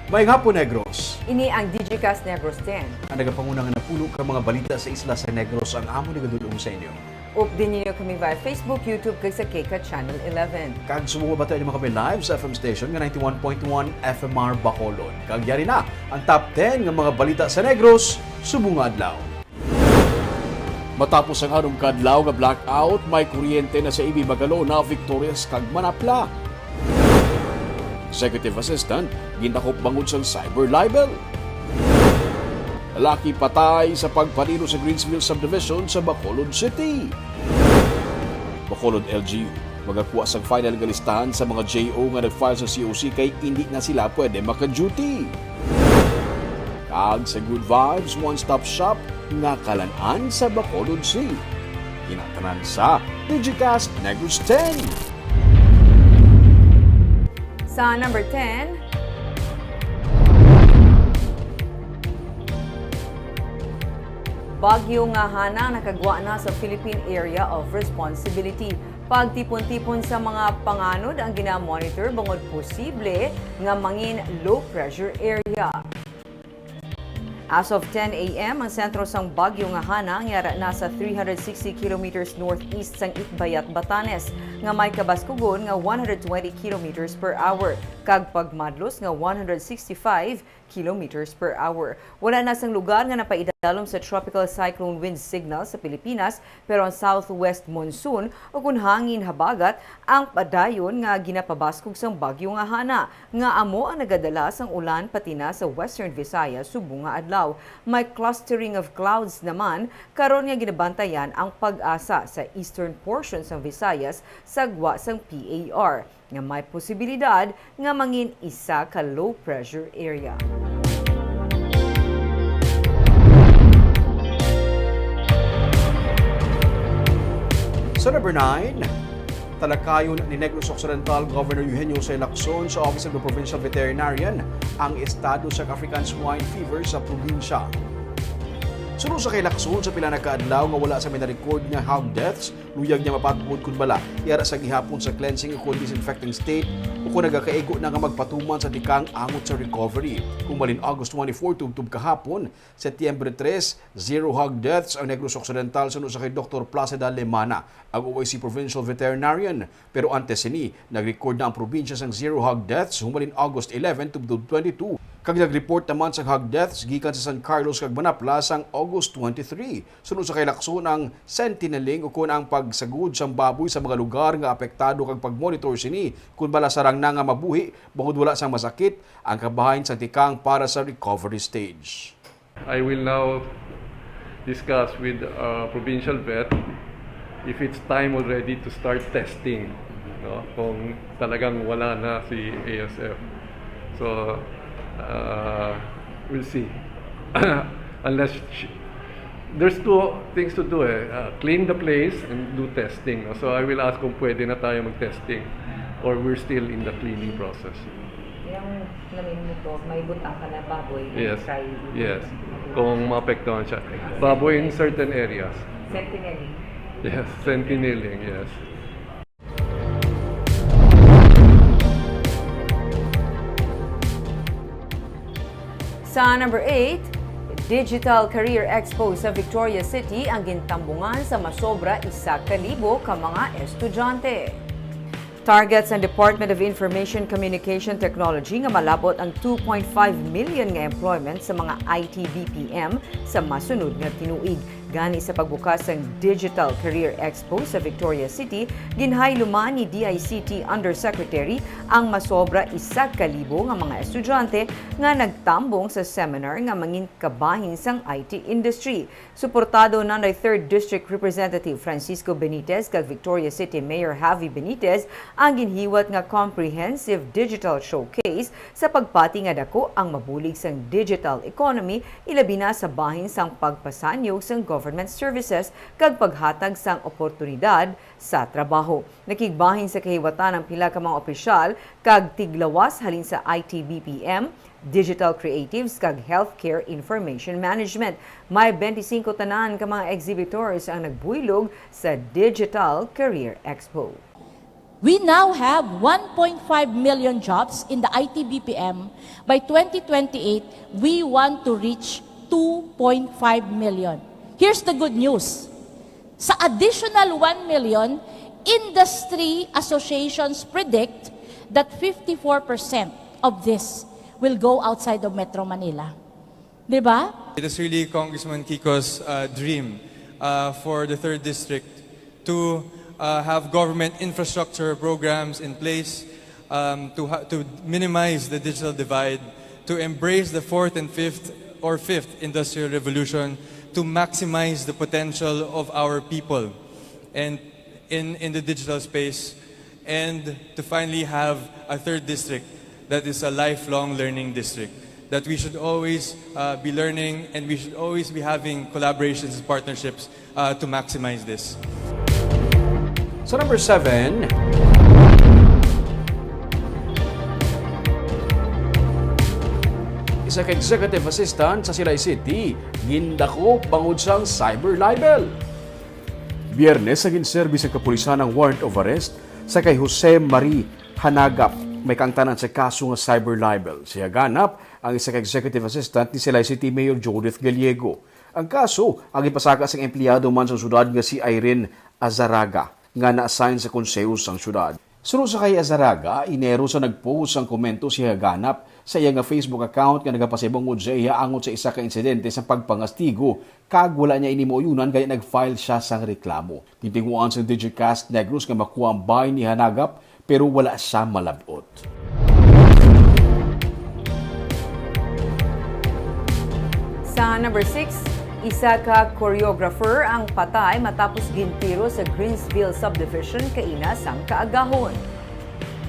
Maayong hapon, Negros. Ini ang Digicast Negros X. Ang nagapangunang napuno ka mga balita sa isla sa Negros ang amo ni gadulong sa inyo. Update ninyo kami via Facebook, YouTube, kag sa Kika Channel 11. Kag sumubata niyo kami live sa FM station nga 91.1 FMR Bacolod. Kag yari na ang top 10 ng mga balita sa Negros, subong adlaw. Matapos ang anong kadlaw nga blackout, may kuryente na sa Ibi Bagalo na Victorias kag Manapla. Executive Assistant, ginakop bangod sa cyber libel. Lalaki patay sa pagpaniro sa Greensville Subdivision sa Bacolod City. Bacolod LGU, magakuha sa final nga listahan sa mga JO nga nag-file sa COC kay hindi na sila pwede maka-duty. Kag sa Good Vibes One-Stop Shop nga kalan-an sa Bacolod City. Kinatanan sa Digicast Negros X. Sa number 10, Bagyo nga hana nakagwa na sa Philippine Area of Responsibility. Pagtipon-tipon sa mga panganod ang gina-monitor bangod posible nga mangin low pressure area. As of 10 a.m., ang sentro sang Bagyo nga hana ngara na sa 360 kilometers northeast sang Itbayat, Batanes, nga may kabaskugon nga 120 kilometers per hour, kag pagmadlos nga 165 kilometers per hour. Wala na sang lugar nga napaidalom sa tropical cyclone wind signal sa Pilipinas, pero ang southwest monsoon o kung hangin habagat ang padayon nga ginapabaskog sang Bagyo nga hana, nga amo ang nagadala sang ulan pati na sa Western Visayas subong nga adlaw. May clustering of clouds naman karon nga ginabantayan ang pag-asa sa eastern portion sang Visayas sagwa sang PAR nga may posibilidad nga mangin isa ka low pressure area. Sa number 9, talakayon ni Negros Occidental Governor Eugenio C. Lacson sa Office of the Provincial Veterinarian ang estado sa African swine fever sa probinsya. Sunod sa kay Lacson sa pila na kaadlaw nga wala sa may na-record nga hog deaths, luyag niya mapatupod kun bala yara sa gihapon sa cleansing o disinfecting state o kung nagakaigo na nga magpatuman sa tikang angot sa recovery. Kung malin August 24 tubtub kahapon, Setyembre 3, zero hog deaths ang Negros Occidental sunod sa kay Dr. Placida Lemana, ang OIC Provincial Veterinarian. Pero antes sini, nag-record na ang probinsya sang zero hog deaths humalin August 11 tubtub 22. Kag nag-report naman sa hog deaths gikan sa San Carlos kag Manapla sang August 23. Sunod sa kay Lacson ang sentineling o kun ang pagsagud sang baboy sa mga lugar nga apektado kag pagmonitor sini kun bala sarang na nga mabuhi bangod wala sang masakit ang kabahin sa tikang para sa recovery stage. I will now discuss with provincial vet if it's time already to start testing, no? Kung talagang wala na si ASF. So we'll see. Unless there's two things to do, clean the place and do testing. No? So I will ask kung pwede na tayo mag-testing or we're still in the cleaning process. Yung namin mo to, may butang ka na baboy. Yes. Yes. Kung maapektuhan siya. Baboy in certain areas. Sentineling. Yes, sentineling, yes. Sa number 8, Digital Career Expo sa Victoria City ang gintambungan sa masobra 1,000 ka mga estudyante. Target sa Department of Information Communication Technology nga malabot ang 2.5 million nga employment sa mga IT BPM sa masunod nga tinuig. Gani sa pagbukas ng Digital Career Expo sa Victoria City, ginhayluman ni DICT Undersecretary ang masobra 1,000 nga mga estudyante nga nagtambong sa seminar nga mangin kabahin sang IT industry. Suportado na ng 3rd District Representative Francisco Benitez kag Victoria City Mayor Javi Benitez ang ginhiwat nga comprehensive digital showcase sa pagpati nga dako ang mabulig sang digital economy ilabi na sa bahin sang pagpasanyog sang government services kag paghatag sang oportunidad sa trabaho. Nakigbahin sa kahiwatan ng pila ka mga opisyal kag tiglawas halin sa IT BPM, digital creatives kag healthcare information management. May 25 tanan ka mga exhibitors ang nagbuylog sa Digital Career Expo. We now have 1.5 million jobs in the IT BPM. By 2028, we want to reach 2.5 million. Here's the good news. Sa additional 1 million, industry associations predict that 54% of this will go outside of Metro Manila. Diba? It is really Congressman Kiko's dream for the 3rd District to have government infrastructure programs in place to minimize the digital divide, to embrace the 4th and 5th industrial revolution, to maximize the potential of our people and in the digital space, and to finally have a 3rd District that is a lifelong learning district. That we should always be learning, and we should always be having collaborations and partnerships to maximize this. Sa number 7, isa ka executive assistant sa Silay City, gindako bangod sang cyber libel. Biyernes, naging serbis ang kapulisan ng warrant of arrest sa kay Jose Marie Hanagap. May kangtanan sa kaso ng cyber libel. Siya ganap ang isa ka executive assistant ni Silay City Mayor Judith Gallego. Ang kaso, ang ipasaka sa empleyado man sa syudad nga si Irene Azaraga, nga na-assign sa konseyo sang syudad. Sunod sa kay Azaraga, Enero sa nagpost ang komento siya ganap sa iya nga Facebook account nga nagapasibangod sa iya angot sa isa ka insidente sa pagpangastigo, kag wala niya inimuyunan kaya nag-file siya sang reklamo. Titinguan sa Digicast Negros nga makuha ang bahay ni Hanagap pero wala siya malabot. Sa number 6, isa ka choreographer ang patay matapos gintiro sa Greensville Subdivision kainas ang kaagahon.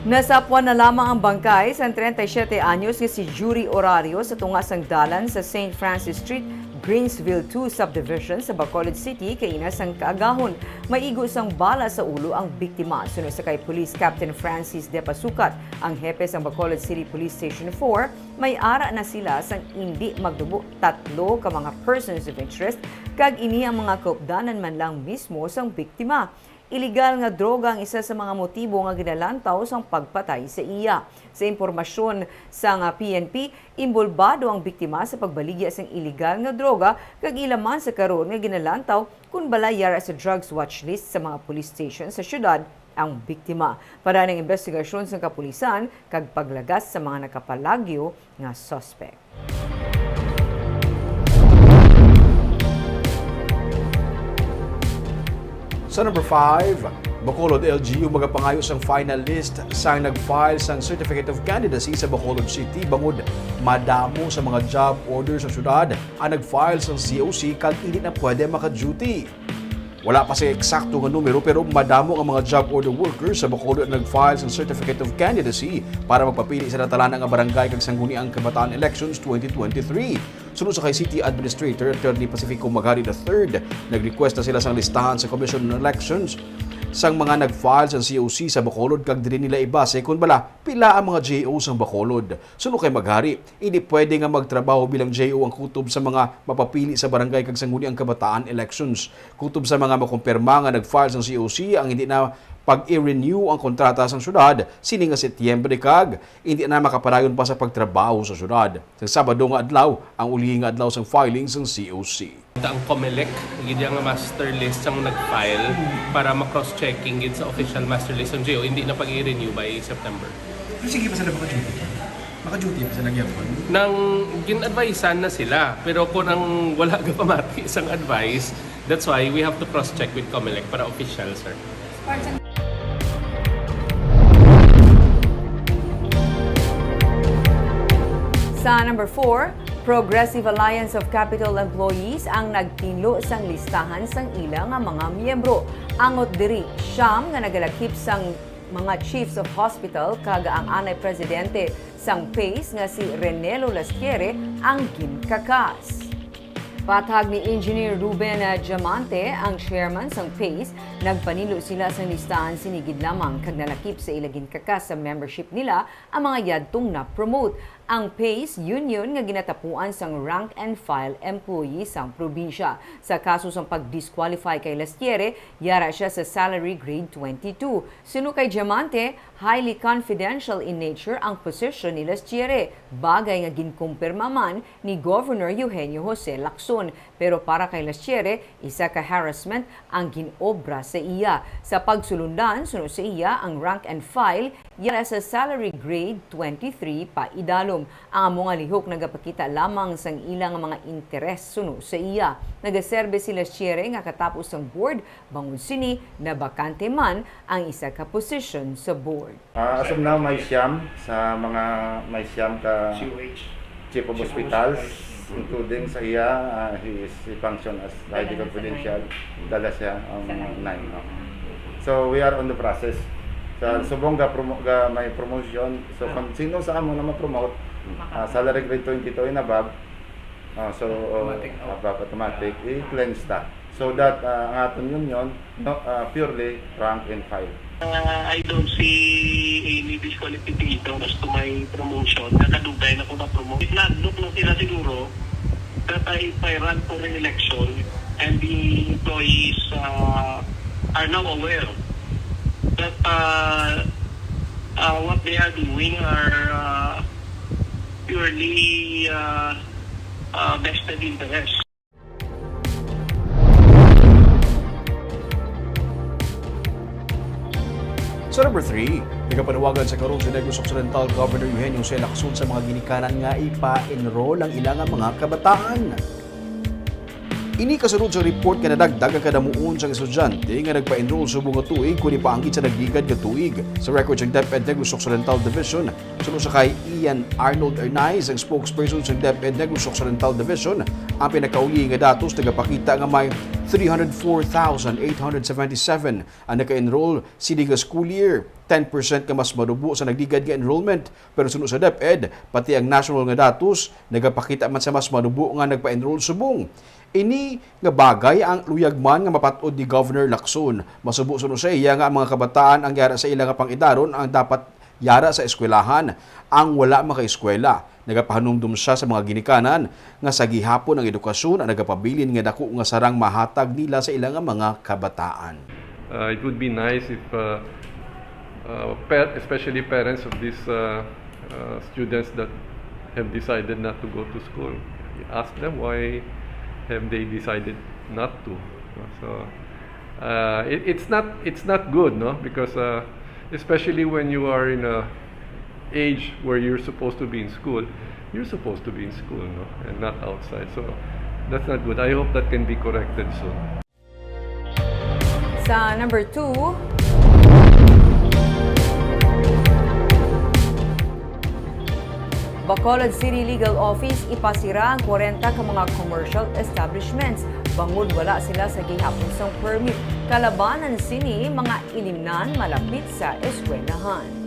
Nasapwan na lamang ang bangkay sa 37 anyos nga si Jury Orario sa tungasang dalan sa St. Francis Street, Greensville 2 Subdivision sa Bacolod City kainas ang kaagahon. Maigo sang bala sa ulo ang biktima. Sunod sa kay Police Captain Francis De Pasukat, ang hepe sang Bacolod City Police Station 4, may ara na sila sang hindi magdubo 3 ka mga persons of interest kag ini ang mga kaupdanan man lang mismo sang biktima. Iligal nga droga ang isa sa mga motibo nga ginalantaw sang pagpatay sa iya. Sa impormasyon sa PNP, imbolbado ang biktima sa pagbaligya sang iligal nga droga kag ilaman sa karon nga ginalantaw kung balayara sa drugs watch list sa mga police station sa syudad ang biktima. Para ng investigasyon sa kapulisan kag paglagas sa mga nakapalagyo nga suspect. Sa number 5, Bacolod LGU magapangayos ang final list sa nag-file sang Certificate of Candidacy sa Bacolod City bangod madamo sa mga job orders sa syudad ang nag-file sang COC kag hindi na pwede maka-duty. Wala pa sa eksakto nga numero pero madamo ang mga job order workers sa Bacolod ang nag-file sang Certificate of Candidacy para magpapili sa natalan ng barangay kag sangguniang kabataan elections 2023. Sunod sa kay City Administrator Attorney Pacifico Magari III, nag-request na sila sang listahan sa Commission on Elections sang mga nag-file sa COC sa Bacolod kag dili nila ibase kung bala pila ang mga JO sang Bacolod. Sunod kay Magari, hindi pwede nga magtrabaho bilang JO ang kutob sa mga mapapili sa barangay kag sangguniang kabataan elections. Kutob sa mga makumpirma nga nag-file sa COC ang hindi na pag-i-renew ang kontrata sa syudad sining nga Setyembre kag hindi na makapadayon pa sa pagtrabaho sa syudad. Sa Sabado nga adlaw ang uli nga adlaw sang filing sang COC. Ang COMELEC, gid nga master list ang nag-file para ma-cross-checking gid sa official master list ng JO, hindi na pag-i-renew by September. Pero sige pa sila maka-duty? Maka-duty pa sila nagyapon? Nang gin-advisean na sila, pero kung ang wala ka pamati isang advice, that's why we have to cross-check with COMELEC para official, sir. Sa number 4, Progressive Alliance of Capital Employees ang nagtinlo sang listahan sang ilang nga mga miyembro. Angot diri siyam nga nagalakip sang mga chiefs of hospital kag ang anay presidente sang PACE nga si Renelo Lasquiere ang ginkakas. Patag ni Engineer Ruben Diamante, ang chairman sang PACE, nagpanilo sila sa listahan sinigid lamang kag nalakip sa ilagin kakas sa membership nila ang mga yadtong na-promote. ang PACE Union nga ginatapuan sang rank and file employee sang probinsya. Sa kaso sang pag-disqualify kay Lastiere, yara siya sa salary grade 22. Sino kay Diamante, highly confidential in nature ang position ni Lastiere, bagay nga ginkumpirma man ni Governor Eugenio Jose Lacson. Pero para kay Lastiere, isa ka harassment ang ginobra sa iya. Sa pagsulundan, sunod sa iya ang rank and file, yara sa salary grade 23 pa idalom. Ang mga lihok nagapakita lamang sang ilang mga interes sunod sa iya. Nagaserbe si Lastiere nga katapos ang board, bangod sini na bakante man ang isa ka position sa board. As of now, may siyam ka Chief of Hospitals, including sa iya, he function as highly confidential, dala siya ang 9. So we are on the process. Subong may promotion. So kung sino sa amo na ma-promote, salary grade 22 and above, above automatic, i-cleanse ta. So that ang aton union, purely rank and file. I don't see any disqualification as to my promotion. Nakadugay na ko na-promote. Nag-look na sila siguro that if I run for an election and the employees are now aware that what they are doing are purely vested interest. Sa number 3, nagapanawagan sa karon si Negros Occidental Governor Eugenio Jose Lacson sa mga ginikanan nga ipa-enroll ang ilang mga kabataan. Ini kasunod sa report nga nadagdag ang kadamuon sa estudyante nga nagpa-enroll sa bunga tuig kundi paanggit sa nagligad nga tuig. Sa record sa DepEd Negros Occidental Division, sunod sa kay Ian Arnold Ernaiz, ang spokesperson sa DepEd Negros Occidental Division, ang pinakauli nga datos nagapakita nga may 304,877 ang naka-enroll sini nga school year. 10% ka mas madubo sa nagligad nga enrollment. Pero sunod sa DepEd, pati ang national nga datos, nagapakita man sa mas madubo nga nagpa-enroll subong. Ini nga bagay ang luyagman nga mapatod ni Governor Lacson. Masubo sunod sa iya nga ang mga kabataan ang yara sa ilang pangidaron ang dapat yara sa eskwelahan. Ang wala maka-eskwela. Nagapahanumdum siya sa mga ginikanan nga sa gihapon ang edukasyon ang nagapabilin nga dako nga sarang mahatag nila sa ilang mga kabataan. It would be nice if especially parents of these students that have decided not to go to school, ask them why have they decided not to. So it's not good, no, because especially when you are in a age where you're supposed to be in school, you're supposed to be in school, no, and not outside. So that's not good. I hope that can be corrected soon. Sa number 2, Bacolod City Legal Office ipasira ang 40 ka mga commercial establishments. Bangod wala sila sa gihapon sang permit. Kalabanan sini mga ilimnan malapit sa eskwelahan.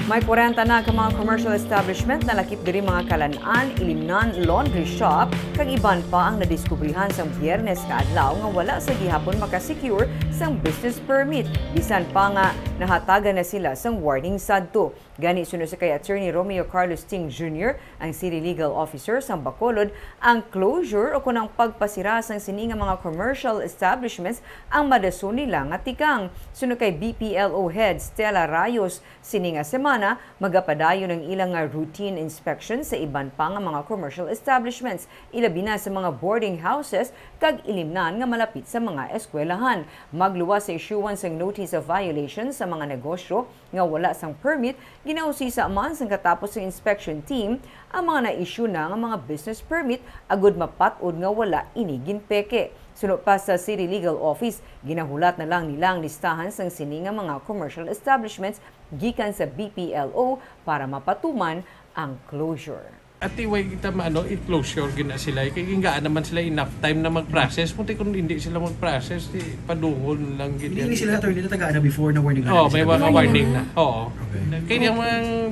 May 40 na ka mga commercial establishment na lakip diri mga kalan-an, ilimnan laundry shop, kag iban pa ang nadiskubrihan sang Biyernes kaadlaw nga wala sa gihapon makasecure sang business permit. Bisan pa nga nahatagan na sila sang warning sadto. Gani sunod sa kay Attorney Romeo Carlos Ting Jr., ang City Legal Officer sa Bacolod, ang closure o kunang pagpasira sang sini nga mga commercial establishments ang madason nila nga tikang. Sunod kay BPLO Head Stella Rayos, sini nga semana magapadayon ng ilang nga routine inspection sa iban pa nga mga commercial establishments, ilabi na sa mga boarding houses kag ilimnan nga malapit sa mga eskwelahan. Magluwas sa issuance ng notice of violation sa mga negosyo nga wala sang permit, ginausisa man sang katapos ng inspection team ang mga na-issue na nga mga business permit agud mapatod nga wala inigin peke. Sunod pa sa City Legal Office, ginahulat na lang nilang listahan sang sini nga mga commercial establishments gikan sa BPLO para mapatuman ang closure. At iway kita i-closure gina sila. Kaya hingaan naman sila enough time na mag-process. Punti kung hindi sila mag-process, padungol lang. Hindi sila attorney na tagaan na before na warning na. Oo, may mga warning na. Oo. Okay. Kaya yung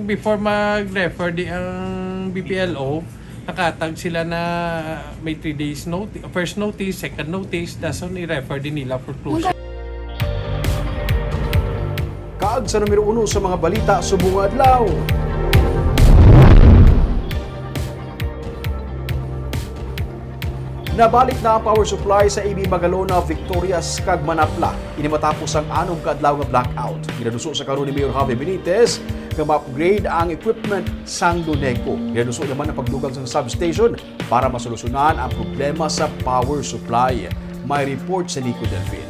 before mag-refer ang BPLO, nakatag sila na may 3 days notice, first notice, second notice, dason i-refer din nila for closure. Kaag sa numero 1 sa mga balita subong adlaw. Nabalik na ang power supply sa AB Magalona, Victorias, kag Manapla. Ini matapos ang 6 kaadlaw nga blackout. Ginaduso sa karon ni Mayor Javi Benitez nga ma-upgrade ang equipment sang Duneco. Ginaduso naman ang pagdugang sa substation para masolusyonan ang problema sa power supply. May report sa Nico Delfin.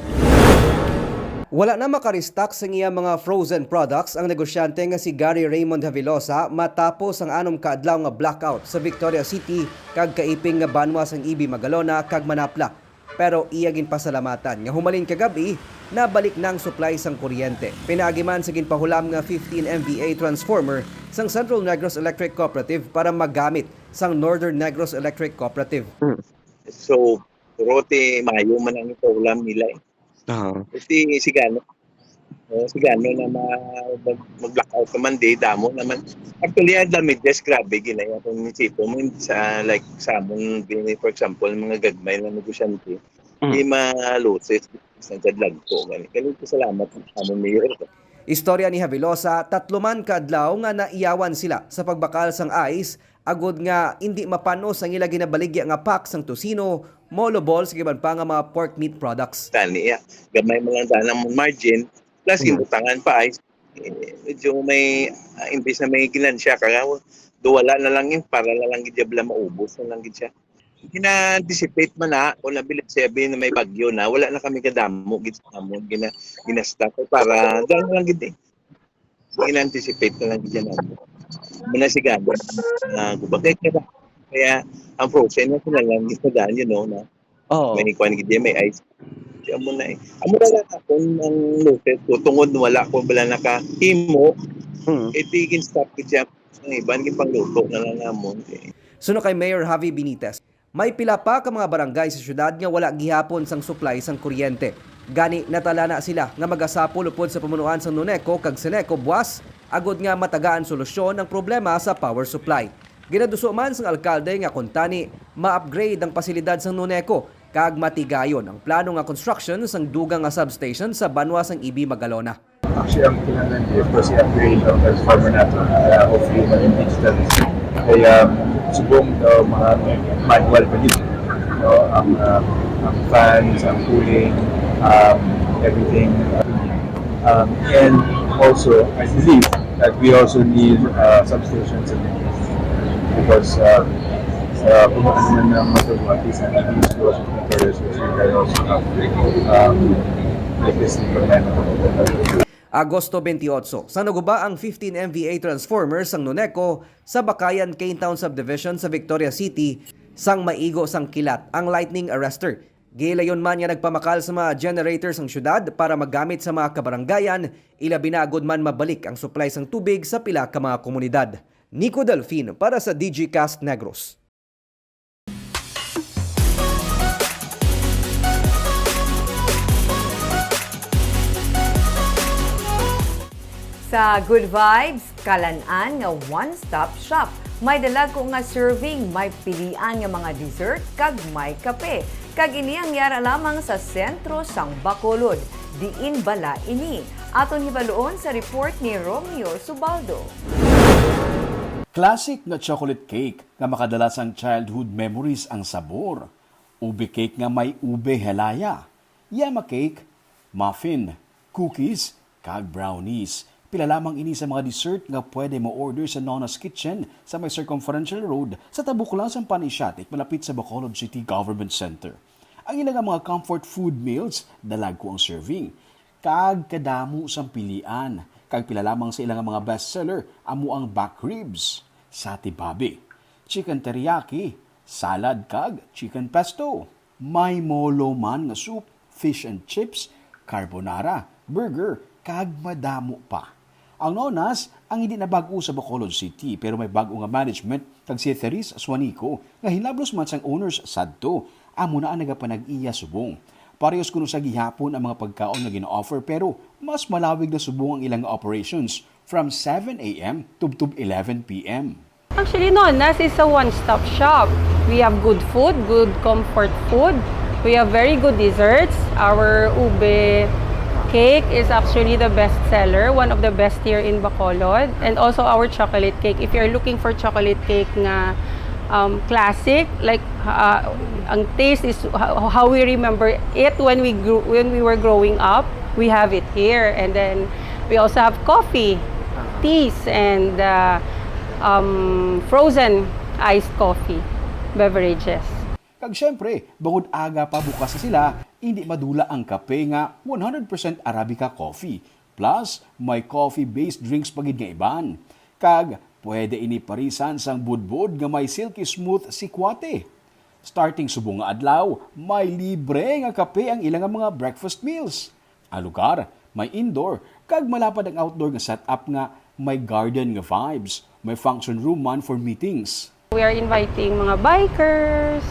Wala na makarestock sa iya mga frozen products ang negosyante nga si Gary Raymond Havilosa matapos ang 6 kaadlaw nga blackout sa Victoria City kag kaiping nga banwa sang EB Magalona kag Manapla. Pero iya ginpasalamatan nga humalin kagabi nabalik nang supply sang kuryente. Pinaagi man sa ginpahulam nga 15 MVA transformer sang Central Negros Electric Cooperative para magamit sang Northern Negros Electric Cooperative. So, rote mayo man ang ipahulam nila eh. Kasi sigano na mag-blackout naman di damo naman. Actually, ang damages grabe ginaya kung isipo mo sa like sa among for example mga gagmay na negosyante di maloses sa kadlag ko gani. Kaya salamat sa among mayor. Istorya ni Havilosa, 3 man kaadlaw nga naiyawan sila sa pagbakal sang ice agod nga hindi mapanos ang ila ginabaligya nga pack sang tosino, molo balls giban pa nga mga pork meat products. Tani gamay man lang danang margin plus inutangan pa ay medyo may imbis na may ginansya kaya wala na lang yun para na lang gidabla maubos na lang gid siya. Gina-anticipate man na kung nabilit sabi na may bagyo na wala na kami kadamo gid sa amon gina-stock para dahil lang gid gina-anticipate na lang gid na muna sigado na gubagay kaya ang frozen na sila lang isdaan na may kuan gid may ice amo na amo na ako ang lotes ko tungod wala ko bala nakahimo itigin stop gid siya ang iban gid pangluto na lang namon Suno kay Mayor Javi Benitez, may pila pa ka mga barangay sa syudad nga wala gihapon sang supply sang kuryente. Gani natala na sila nga magasapol upod sa pamunuan sang Nuneco kag Seneco buwas agod nga matagaan solusyon ang problema sa power supply. Ginaduso man sang alkalde nga kuntani ma-upgrade ang pasilidad sang Nuneco kag matigayon ang plano nga construction sang dugang nga substation sa banwa sang EB Magalona. Actually, ang kailangan is kasi upgrade ang transformer natin. Hopefully, maging digital. Kaya subong mga manual pa din. Ang fans, ang cooling, everything. And also, I believe that we also need substations in it. Because kung ano naman ng matuwa, at least ang EVs ko sa controllers, which we can also have like this implement. Agosto 28, sa naguba ang 15 MVA transformers sang Nuneco sa Bakayan, Cane Town Subdivision sa Victoria City sang maigo sang kilat ang lightning arrestor. Gilayon man nga nagpamakal sa mga generators sang syudad para magamit sa mga kabaranggayan, ilabi na agud man mabalik ang supply sang tubig sa pila ka mga komunidad. Nico Delfin para sa Digicast Negros. Sa Good Vibes, Kalan-an nga one-stop shop. May dalag ko nga serving, may pilian nga mga dessert, kag may kape. Kag ini ang yara lamang sa sentro sang Bacolod. Diin bala ini. Aton hibaluon sa report ni Romeo Subaldo. Classic na chocolate cake nga makadala sang childhood memories ang sabor. Ube cake nga may ube helaya. Yama cake, muffin, cookies, kag brownies. Pila lamang ini sa mga dessert nga pwede mo order sa Nona's Kitchen sa may Circumferential Road sa Tabuklan sa Panisyatik malapit sa Bacolod City Government Center. Ang ilang mga comfort food meals, dalag ko ang serving. Kag kadamo sang pilian. Kag pila lamang sa ilang mga bestseller, amo ang back ribs, sati babi, chicken teriyaki, salad kag chicken pesto. May molo man nga soup, fish and chips, carbonara, burger, kag madamo pa. Ang Nonas, ang hindi na bago sa Bacolod City pero may bago nga management kag si Therese Suanico nga hinablos man sang owners sadto. Amo na ang nagapanag-iya subong. Parehas kuno sa gihapon ang mga pagkaon nga gina-offer pero mas malawig na subong ang ilang operations from 7 a.m. to 11 p.m. Actually, Nonas is a one-stop shop. We have good food, good comfort food. We have very good desserts. Our ube cake is actually the best seller, one of the best here in Bacolod. And also our chocolate cake. If you're looking for chocolate cake na classic, like ang taste is how we remember it when we were growing up. We have it here, and then we also have coffee, teas, and frozen iced coffee beverages. Kag syempre, bukod aga pa bukas na sila, hindi madula ang kape nga 100% Arabica coffee. Plus, may coffee-based drinks pagid nga iban. Kag, pwede ini parisan sang budbud nga may silky smooth sikwate. Starting subong nga adlaw, may libre nga kape ang ilang mga breakfast meals. Ang lugar, may indoor, kag malapad ang outdoor nga setup nga may garden nga vibes. May function room man for meetings. We are inviting mga bikers,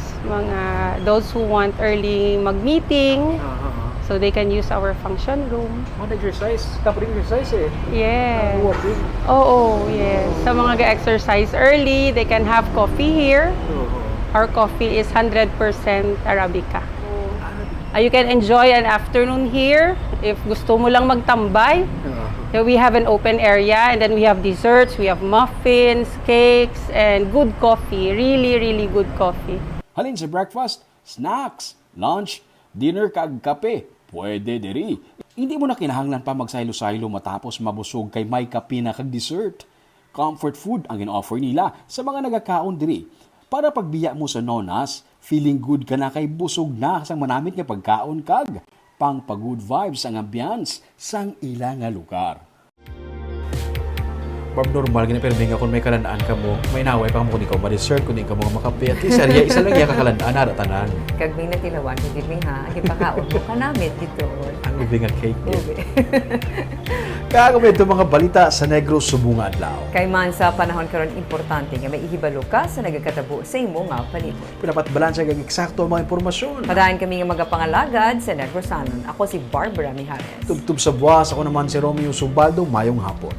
those who want early mag-meeting, so they can use our function room. Exercise, kapag exercise eh. Yes. Yes. Sa mga ga-exercise early, they can have coffee here. Our coffee is 100% Arabica. You can enjoy an afternoon here. If gusto mo lang magtambay, we have an open area, and then we have desserts, we have muffins, cakes, and good coffee. Really, really good coffee. Halin sa breakfast, snacks, lunch, dinner kag kape, pwede diri. Hindi mo na kinahanglan pa magsaylo-saylo matapos mabusog kay may kape na kag dessert. Comfort food ang in-offer nila sa mga nagakaon diri. Para pagbiya mo sa nonas, feeling good ka na kay busog na sang manamit nga pagkaon kag pang pag-good vibes ang ambiance sang ilang nga lugar. Barb, normal gina pero nga kung may kalandaan ka mo, may naway pa mo kung ikaw ma-dessert, kung ikaw mga makape. At least, isa lang iya kakalandaan na tanan. Kag may natilawan, hindi may ha, ipakaon mo kanamit dito. Ang ube nga cake. Kagawin ito mga balita sa Negros Subunga Adlaw. Kay man sa panahon karon importante nga may ihibalo ka sa nagakatabo sa imo nga palibot. Pinapat balansya kag eksakto ang mga impormasyon. Padaan kami nga magapangalagad sa Negrosanon. Ako si Barbara Mijares. Tubtub sa buwas, ako naman si Romeo Subaldo, mayong hapon.